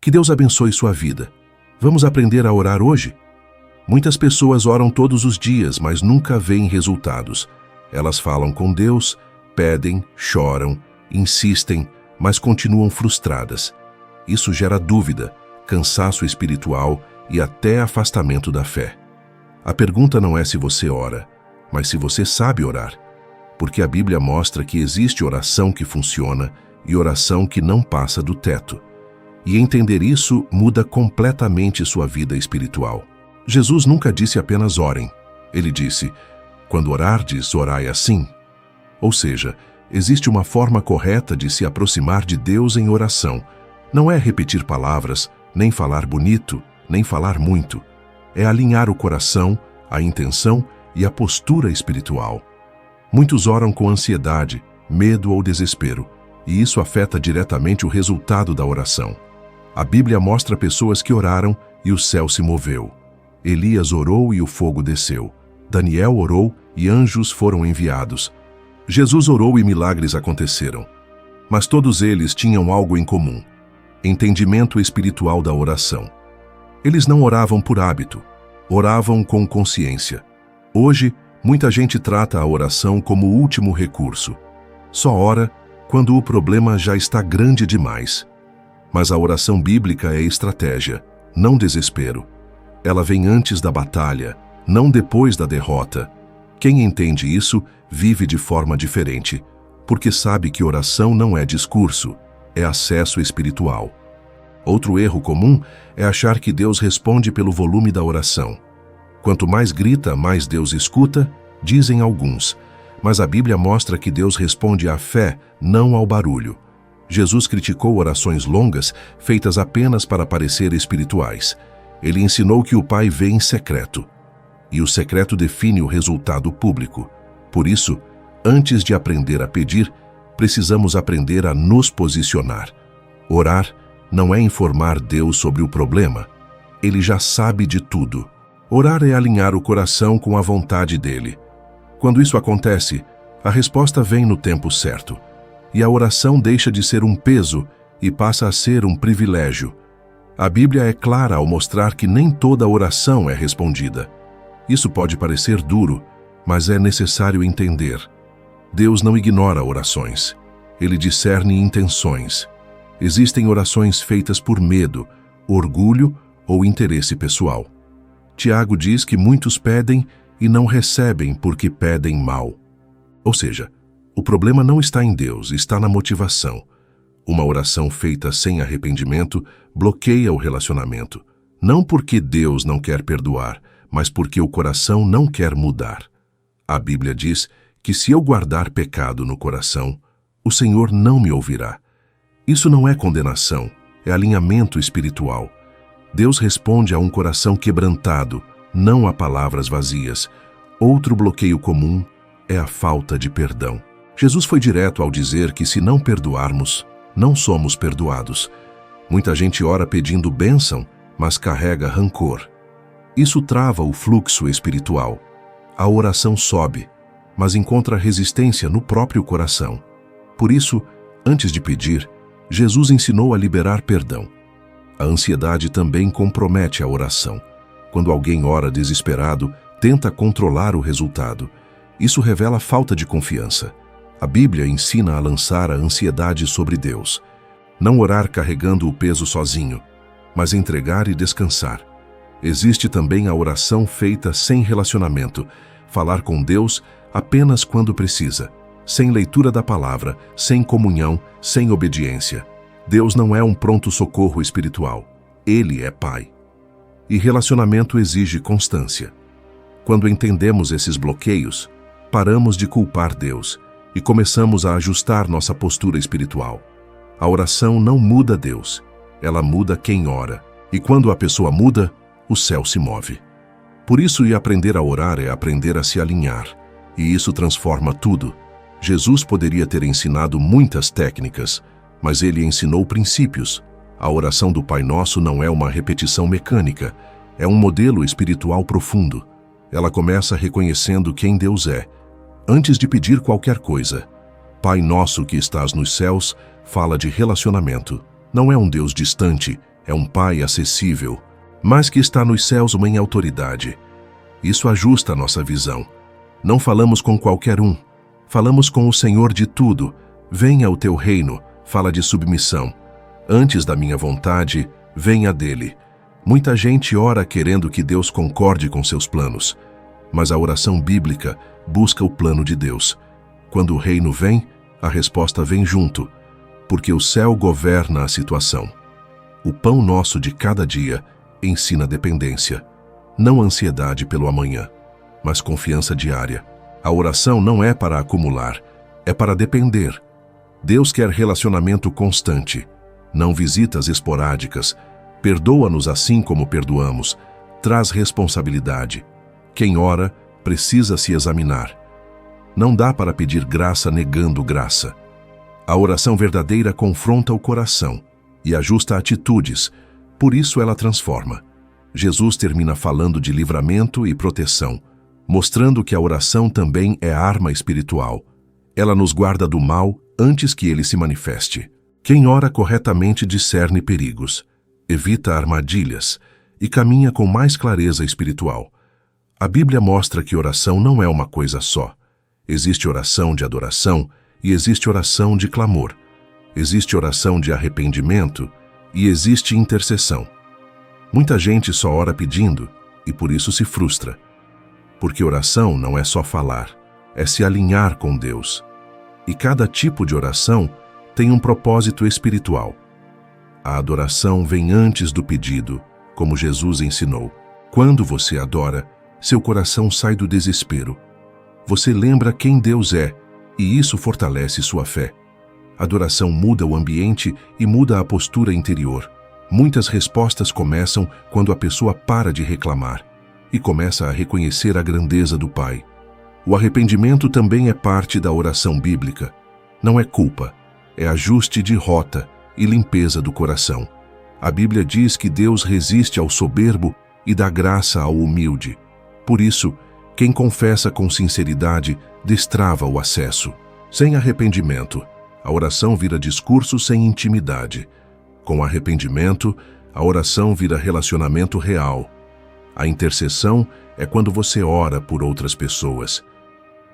Que Deus abençoe sua vida. Vamos aprender a orar hoje? Muitas pessoas oram todos os dias, mas nunca veem resultados. Elas falam com Deus, pedem, choram, insistem, mas continuam frustradas. Isso gera dúvida, cansaço espiritual e até afastamento da fé. A pergunta não é se você ora, mas se você sabe orar. Porque a Bíblia mostra que existe oração que funciona e oração que não passa do teto. E entender isso muda completamente sua vida espiritual. Jesus nunca disse apenas orem. Ele disse, quando orardes, orai assim. Ou seja, existe uma forma correta de se aproximar de Deus em oração. Não é repetir palavras, nem falar bonito, nem falar muito. É alinhar o coração, a intenção e a postura espiritual. Muitos oram com ansiedade, medo ou desespero, e isso afeta diretamente o resultado da oração. A Bíblia mostra pessoas que oraram e o céu se moveu. Elias orou e o fogo desceu. Daniel orou e anjos foram enviados. Jesus orou e milagres aconteceram. Mas todos eles tinham algo em comum: entendimento espiritual da oração. Eles não oravam por hábito, oravam com consciência. Hoje, muita gente trata a oração como o último recurso. Só ora quando o problema já está grande demais. Mas a oração bíblica é estratégia, não desespero. Ela vem antes da batalha, não depois da derrota. Quem entende isso, vive de forma diferente, porque sabe que oração não é discurso, é acesso espiritual. Outro erro comum é achar que Deus responde pelo volume da oração. Quanto mais grita, mais Deus escuta, dizem alguns. Mas a Bíblia mostra que Deus responde à fé, não ao barulho. Jesus criticou orações longas, feitas apenas para parecer espirituais. Ele ensinou que o Pai vê em secreto. E o secreto define o resultado público. Por isso, antes de aprender a pedir, precisamos aprender a nos posicionar. Orar não é informar Deus sobre o problema. Ele já sabe de tudo. Orar é alinhar o coração com a vontade dele. Quando isso acontece, a resposta vem no tempo certo. E a oração deixa de ser um peso e passa a ser um privilégio. A Bíblia é clara ao mostrar que nem toda oração é respondida. Isso pode parecer duro, mas é necessário entender. Deus não ignora orações. Ele discerne intenções. Existem orações feitas por medo, orgulho ou interesse pessoal. Tiago diz que muitos pedem e não recebem porque pedem mal. Ou seja, o problema não está em Deus, está na motivação. Uma oração feita sem arrependimento bloqueia o relacionamento. Não porque Deus não quer perdoar, mas porque o coração não quer mudar. A Bíblia diz que se eu guardar pecado no coração, o Senhor não me ouvirá. Isso não é condenação, é alinhamento espiritual. Deus responde a um coração quebrantado, não a palavras vazias. Outro bloqueio comum é a falta de perdão. Jesus foi direto ao dizer que se não perdoarmos, não somos perdoados. Muita gente ora pedindo bênção, mas carrega rancor. Isso trava o fluxo espiritual. A oração sobe, mas encontra resistência no próprio coração. Por isso, antes de pedir, Jesus ensinou a liberar perdão. A ansiedade também compromete a oração. Quando alguém ora desesperado, tenta controlar o resultado. Isso revela falta de confiança. A Bíblia ensina a lançar a ansiedade sobre Deus. Não orar carregando o peso sozinho, mas entregar e descansar. Existe também a oração feita sem relacionamento, falar com Deus apenas quando precisa, sem leitura da palavra, sem comunhão, sem obediência. Deus não é um pronto-socorro espiritual. Ele é Pai. E relacionamento exige constância. Quando entendemos esses bloqueios, paramos de culpar Deus e começamos a ajustar nossa postura espiritual. A oração não muda Deus, ela muda quem ora. E quando a pessoa muda, o céu se move. Por isso, aprender a orar é aprender a se alinhar. E isso transforma tudo. Jesus poderia ter ensinado muitas técnicas, mas ele ensinou princípios. A oração do Pai Nosso não é uma repetição mecânica, é um modelo espiritual profundo. Ela começa reconhecendo quem Deus é. Antes de pedir qualquer coisa, Pai Nosso que estás nos céus fala de relacionamento. Não é um Deus distante, é um Pai acessível, mas que está nos céus em autoridade. Isso ajusta a nossa visão. Não falamos com qualquer um, falamos com o Senhor de tudo. Venha o teu reino, fala de submissão. Antes da minha vontade, venha dele. Muita gente ora querendo que Deus concorde com seus planos, mas a oração bíblica busca o plano de Deus. Quando o reino vem, a resposta vem junto, porque o céu governa a situação. O pão nosso de cada dia ensina dependência, não ansiedade pelo amanhã, mas confiança diária. A oração não é para acumular, é para depender. Deus quer relacionamento constante, não visitas esporádicas. Perdoa-nos assim como perdoamos, traz responsabilidade. Quem ora precisa se examinar. Não dá para pedir graça negando graça. A oração verdadeira confronta o coração e ajusta atitudes, por isso ela transforma. Jesus termina falando de livramento e proteção, mostrando que a oração também é arma espiritual. Ela nos guarda do mal antes que ele se manifeste. Quem ora corretamente discerne perigos, evita armadilhas e caminha com mais clareza espiritual. A Bíblia mostra que oração não é uma coisa só. Existe oração de adoração e existe oração de clamor. Existe oração de arrependimento e existe intercessão. Muita gente só ora pedindo e por isso se frustra. Porque oração não é só falar, é se alinhar com Deus. E cada tipo de oração tem um propósito espiritual. A adoração vem antes do pedido, como Jesus ensinou. Quando você adora, seu coração sai do desespero. Você lembra quem Deus é, e isso fortalece sua fé. Adoração muda o ambiente e muda a postura interior. Muitas respostas começam quando a pessoa para de reclamar e começa a reconhecer a grandeza do Pai. O arrependimento também é parte da oração bíblica. Não é culpa, é ajuste de rota e limpeza do coração. A Bíblia diz que Deus resiste ao soberbo e dá graça ao humilde. Por isso, quem confessa com sinceridade destrava o acesso. Sem arrependimento, a oração vira discurso sem intimidade. Com arrependimento, a oração vira relacionamento real. A intercessão é quando você ora por outras pessoas.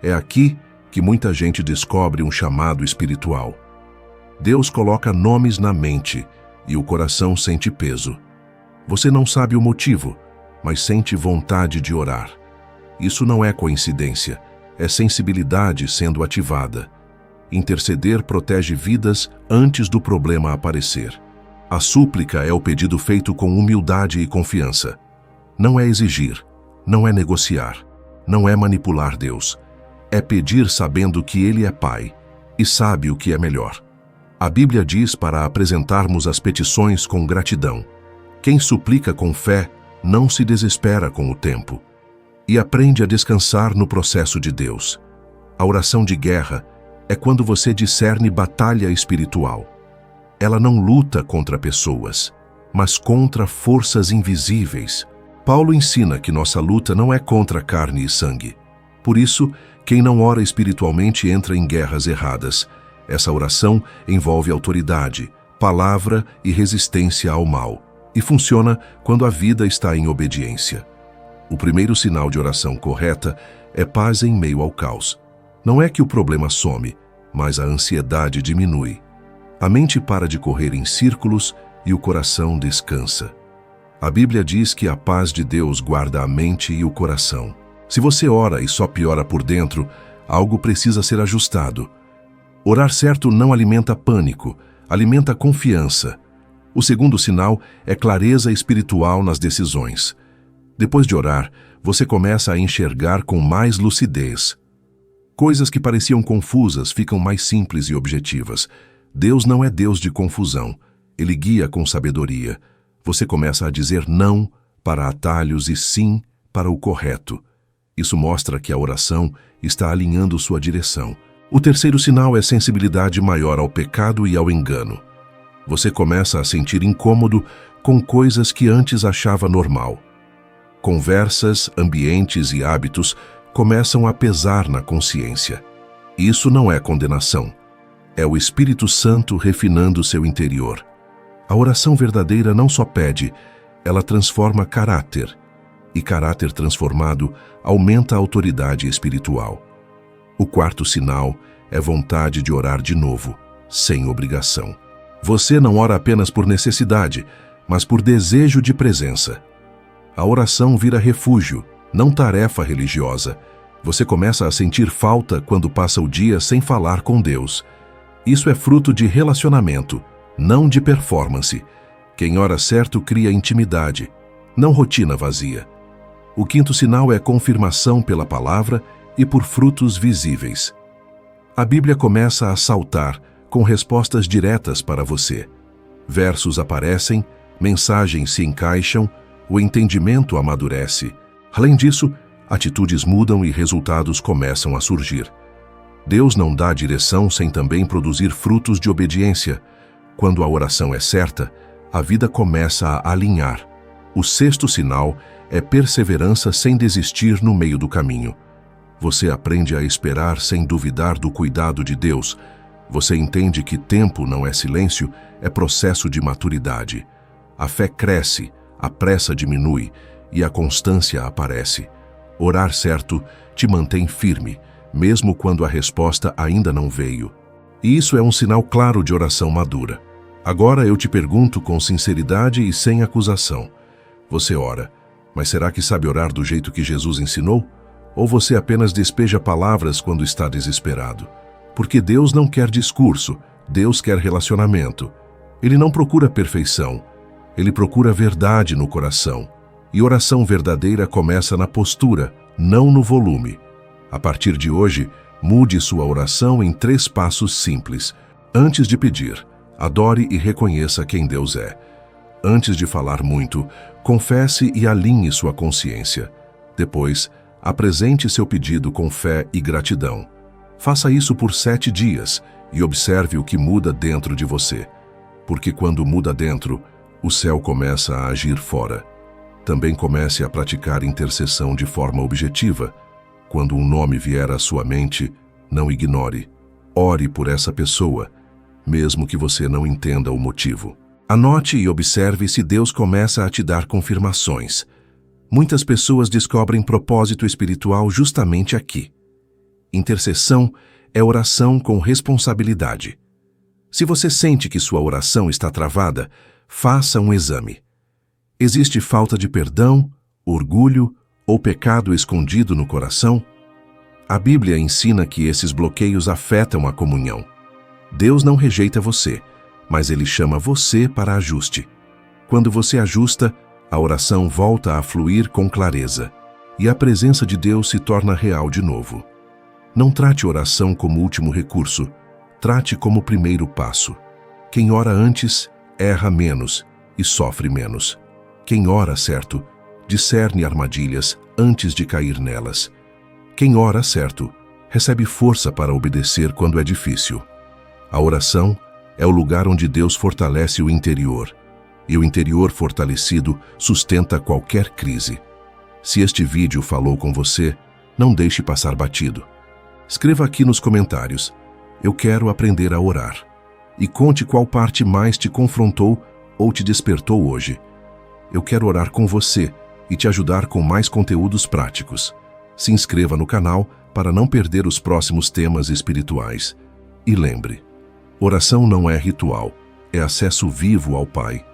É aqui que muita gente descobre um chamado espiritual. Deus coloca nomes na mente e o coração sente peso. Você não sabe o motivo, mas sente vontade de orar. Isso não é coincidência, é sensibilidade sendo ativada. Interceder protege vidas antes do problema aparecer. A súplica é o pedido feito com humildade e confiança. Não é exigir, não é negociar, não é manipular Deus. É pedir sabendo que Ele é Pai e sabe o que é melhor. A Bíblia diz para apresentarmos as petições com gratidão. Quem suplica com fé não se desespera com o tempo e aprende a descansar no processo de Deus. A oração de guerra é quando você discerne batalha espiritual. Ela não luta contra pessoas, mas contra forças invisíveis. Paulo ensina que nossa luta não é contra carne e sangue. Por isso, quem não ora espiritualmente entra em guerras erradas. Essa oração envolve autoridade, palavra e resistência ao mal, e funciona quando a vida está em obediência. O primeiro sinal de oração correta é paz em meio ao caos. Não é que o problema some, mas a ansiedade diminui. A mente para de correr em círculos e o coração descansa. A Bíblia diz que a paz de Deus guarda a mente e o coração. Se você ora e só piora por dentro, algo precisa ser ajustado. Orar certo não alimenta pânico, alimenta confiança. O segundo sinal é clareza espiritual nas decisões. Depois de orar, você começa a enxergar com mais lucidez. Coisas que pareciam confusas ficam mais simples e objetivas. Deus não é Deus de confusão. Ele guia com sabedoria. Você começa a dizer não para atalhos e sim para o correto. Isso mostra que a oração está alinhando sua direção. O terceiro sinal é sensibilidade maior ao pecado e ao engano. Você começa a sentir incômodo com coisas que antes achava normal. Conversas, ambientes e hábitos começam a pesar na consciência. Isso não é condenação. É o Espírito Santo refinando seu interior. A oração verdadeira não só pede, ela transforma caráter. E caráter transformado aumenta a autoridade espiritual. O quarto sinal é vontade de orar de novo, sem obrigação. Você não ora apenas por necessidade, mas por desejo de presença. A oração vira refúgio, não tarefa religiosa. Você começa a sentir falta quando passa o dia sem falar com Deus. Isso é fruto de relacionamento, não de performance. Quem ora certo cria intimidade, não rotina vazia. O quinto sinal é confirmação pela palavra e por frutos visíveis. A Bíblia começa a saltar com respostas diretas para você. Versos aparecem, mensagens se encaixam, o entendimento amadurece. Além disso, atitudes mudam e resultados começam a surgir. Deus não dá direção sem também produzir frutos de obediência. Quando a oração é certa, a vida começa a alinhar. O sexto sinal é perseverança sem desistir no meio do caminho. Você aprende a esperar sem duvidar do cuidado de Deus. Você entende que tempo não é silêncio, é processo de maturidade. A fé cresce, a pressa diminui e a constância aparece. Orar certo te mantém firme, mesmo quando a resposta ainda não veio. E isso é um sinal claro de oração madura. Agora eu te pergunto com sinceridade e sem acusação. Você ora, mas será que sabe orar do jeito que Jesus ensinou? Ou você apenas despeja palavras quando está desesperado? Porque Deus não quer discurso, Deus quer relacionamento. Ele não procura perfeição, Ele procura verdade no coração. E oração verdadeira começa na postura, não no volume. A partir de hoje, mude sua oração em 3 passos simples. Antes de pedir, adore e reconheça quem Deus é. Antes de falar muito, confesse e alinhe sua consciência. Depois, apresente seu pedido com fé e gratidão. Faça isso por 7 dias e observe o que muda dentro de você. Porque quando muda dentro, o céu começa a agir fora. Também comece a praticar intercessão de forma objetiva. Quando um nome vier à sua mente, não ignore. Ore por essa pessoa, mesmo que você não entenda o motivo. Anote e observe se Deus começa a te dar confirmações. Muitas pessoas descobrem propósito espiritual justamente aqui. Intercessão é oração com responsabilidade. Se você sente que sua oração está travada, faça um exame. Existe falta de perdão, orgulho ou pecado escondido no coração? A Bíblia ensina que esses bloqueios afetam a comunhão. Deus não rejeita você, mas Ele chama você para ajuste. Quando você ajusta, a oração volta a fluir com clareza e a presença de Deus se torna real de novo. Não trate oração como último recurso, trate como primeiro passo. Quem ora antes, erra menos e sofre menos. Quem ora certo, discerne armadilhas antes de cair nelas. Quem ora certo, recebe força para obedecer quando é difícil. A oração é o lugar onde Deus fortalece o interior, e o interior fortalecido sustenta qualquer crise. Se este vídeo falou com você, não deixe passar batido. Escreva aqui nos comentários: eu quero aprender a orar. E conte qual parte mais te confrontou ou te despertou hoje. Eu quero orar com você e te ajudar com mais conteúdos práticos. Se inscreva no canal para não perder os próximos temas espirituais. E lembre, oração não é ritual, é acesso vivo ao Pai.